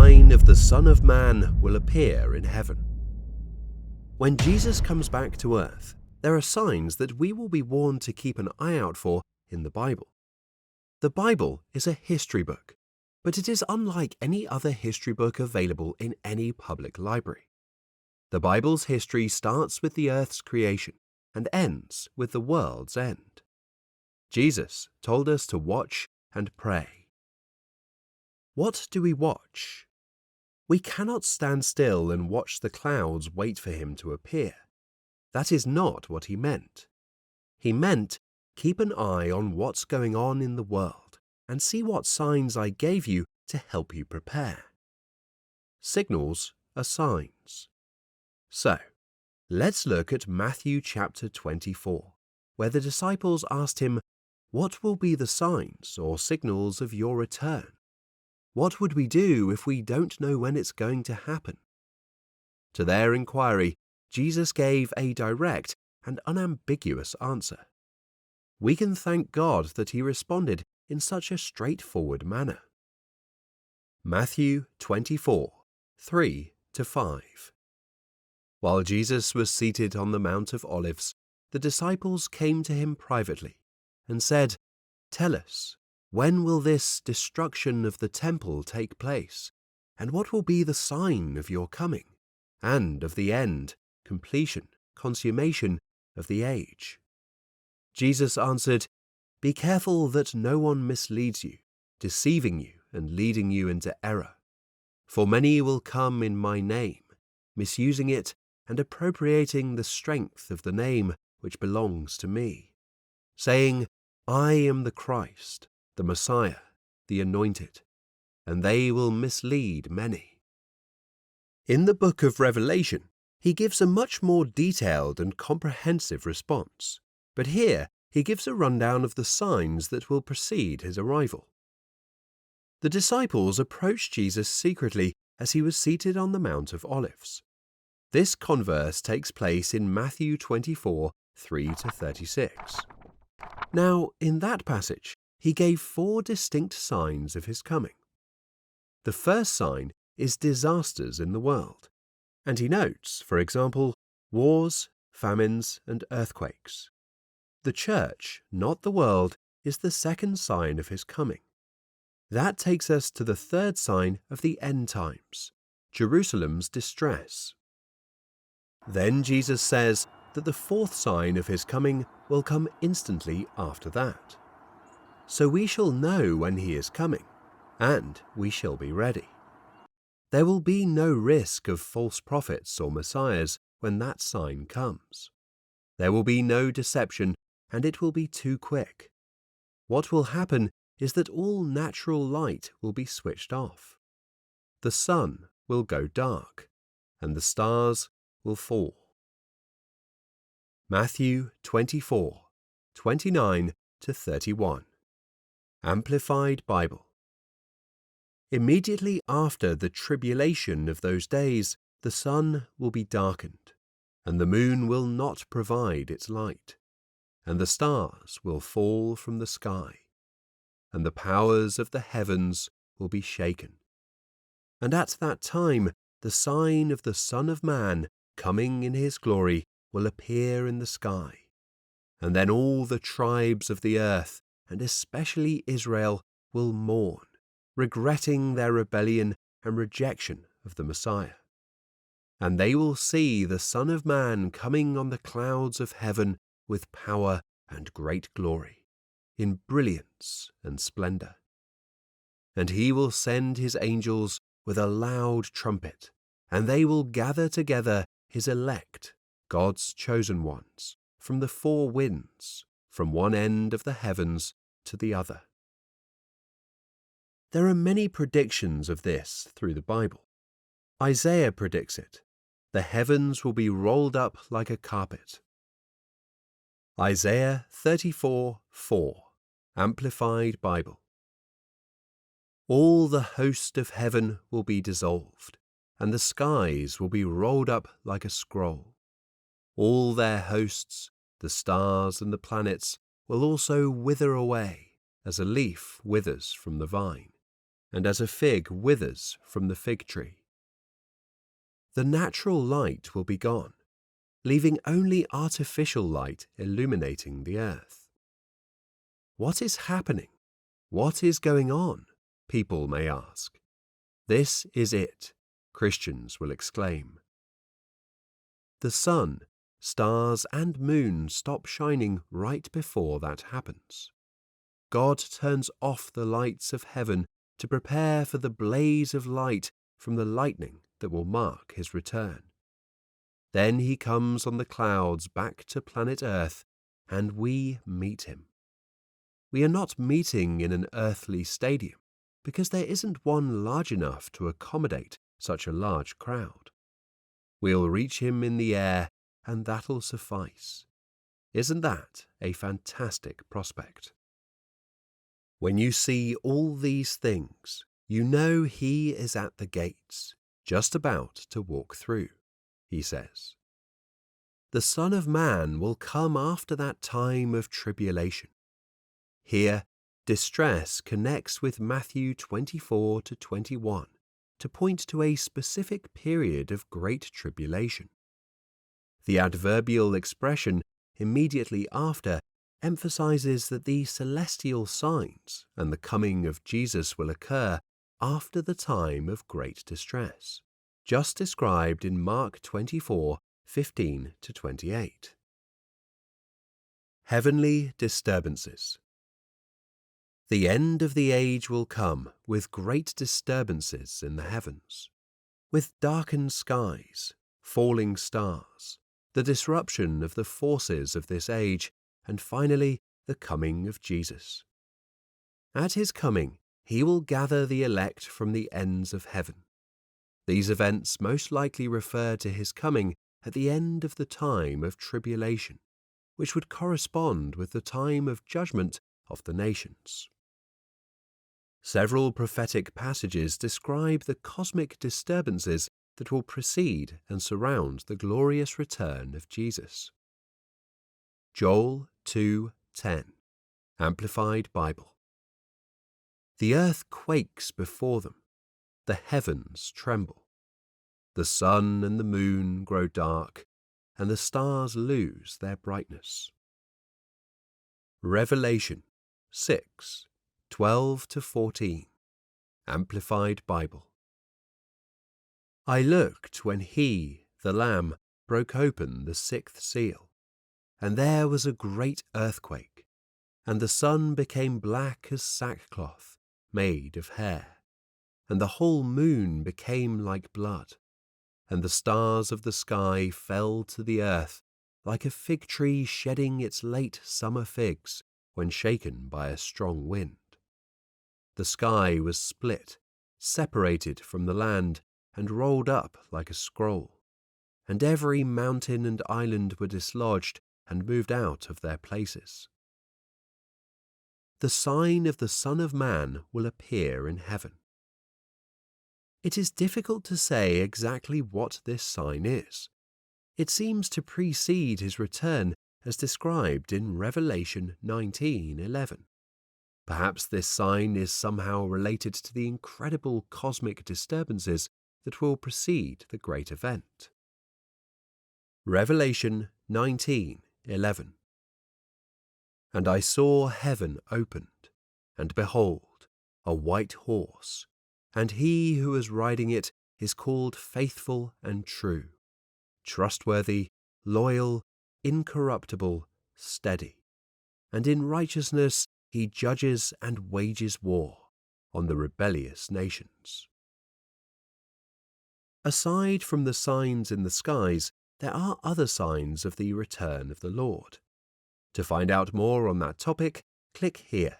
sign of the Son of Man will appear in heaven. When Jesus comes back to earth, there are signs that we will be warned to keep an eye out for in the Bible. The Bible is a history book, but it is unlike any other history book available in any public library. The Bible's history starts with the earth's creation and ends with the world's end. Jesus told us to watch and pray. What do we watch? We cannot stand still and watch the clouds wait for him to appear. That is not what he meant. He meant, keep an eye on what's going on in the world and see what signs I gave you to help you prepare. Signals are signs. So, let's look at Matthew chapter 24, where the disciples asked him, "What will be the signs or signals of your return? What would we do if we don't know when it's going to happen?" To their inquiry, Jesus gave a direct and unambiguous answer. We can thank God that he responded in such a straightforward manner. Matthew 24, 3-5. While Jesus was seated on the Mount of Olives, the disciples came to him privately and said, "Tell us, when will this destruction of the temple take place? And what will be the sign of your coming, and of the end, completion, consummation of the age?" Jesus answered, "Be careful that no one misleads you, deceiving you and leading you into error. For many will come in my name, misusing it and appropriating the strength of the name which belongs to me, saying, 'I am the Christ, the Messiah, the Anointed,' and they will mislead many." In the book of Revelation, he gives a much more detailed and comprehensive response, but here he gives a rundown of the signs that will precede his arrival. The disciples approached Jesus secretly as he was seated on the Mount of Olives. This converse takes place in Matthew 24, 3-36. Now, in that passage, he gave 4 distinct signs of his coming. The first sign is disasters in the world, and he notes, for example, wars, famines, and earthquakes. The church, not the world, is the second sign of his coming. That takes us to the third sign of the end times, Jerusalem's distress. Then Jesus says that the fourth sign of his coming will come instantly after that. So we shall know when he is coming, and we shall be ready. There will be no risk of false prophets or messiahs when that sign comes. There will be no deception, and it will be too quick. What will happen is that all natural light will be switched off. The sun will go dark, and the stars will fall. Matthew 24, 29-31. Amplified Bible. Immediately after the tribulation of those days, the sun will be darkened, and the moon will not provide its light, and the stars will fall from the sky, and the powers of the heavens will be shaken. And at that time the sign of the Son of Man coming in his glory will appear in the sky, and then all the tribes of the earth, and especially Israel, will mourn, regretting their rebellion and rejection of the Messiah. And they will see the Son of Man coming on the clouds of heaven with power and great glory, in brilliance and splendor. And he will send his angels with a loud trumpet, and they will gather together his elect, God's chosen ones, from the 4 winds, from one end of the heavens to the other. There are many predictions of this through the Bible. Isaiah predicts it. The heavens will be rolled up like a carpet. Isaiah 34:4, Amplified Bible. All the host of heaven will be dissolved, and the skies will be rolled up like a scroll. All their hosts, the stars and the planets, will also wither away, as a leaf withers from the vine. and as a fig withers from the fig tree. The natural light will be gone, leaving only artificial light illuminating the earth. What is happening? What is going on? People may ask. This is it, Christians will exclaim. The sun, stars, and moon stop shining right before that happens. God turns off the lights of heaven to prepare for the blaze of light from the lightning that will mark his return. Then he comes on the clouds back to planet Earth, and we meet him. We are not meeting in an earthly stadium, because there isn't one large enough to accommodate such a large crowd. We'll reach him in the air, and that'll suffice. Isn't that a fantastic prospect? When you see all these things, you know he is at the gates, just about to walk through, he says. The Son of Man will come after that time of tribulation. Here, distress connects with Matthew 24 to 21 to point to a specific period of great tribulation. The adverbial expression immediately after emphasizes that the celestial signs and the coming of Jesus will occur after the time of great distress, just described in Mark 24:15 to 28. Heavenly disturbances. The end of the age will come with great disturbances in the heavens, with darkened skies, falling stars, the disruption of the forces of this age, and finally the coming of Jesus. At his coming, he will gather the elect from the ends of heaven. These events most likely refer to his coming at the end of the time of tribulation, which would correspond with the time of judgment of the nations. Several prophetic passages describe the cosmic disturbances that will precede and surround the glorious return of Jesus. Joel 2:10, Amplified Bible. The earth quakes before them, the heavens tremble. The sun and the moon grow dark, and the stars lose their brightness. Revelation 6:12 to 14, Amplified Bible. I looked when he, the Lamb, broke open the sixth seal, and there was a great earthquake, and the sun became black as sackcloth made of hair, and the whole moon became like blood, and the stars of the sky fell to the earth like a fig tree shedding its late summer figs when shaken by a strong wind. The sky was split, separated from the land, and rolled up like a scroll, and every mountain and island were dislodged and moved out of their places. The sign of the Son of Man will appear in heaven. It is difficult to say exactly what this sign is. It seems to precede his return as described in Revelation 19:11. Perhaps this sign is somehow related to the incredible cosmic disturbances that will precede the great event. Revelation 19:11. And I saw heaven opened, and behold, a white horse, and he who is riding it is called Faithful and True, trustworthy, loyal, incorruptible, steady, and in righteousness he judges and wages war on the rebellious nations. Aside from the signs in the skies, there are other signs of the return of the Lord. To find out more on that topic, click here.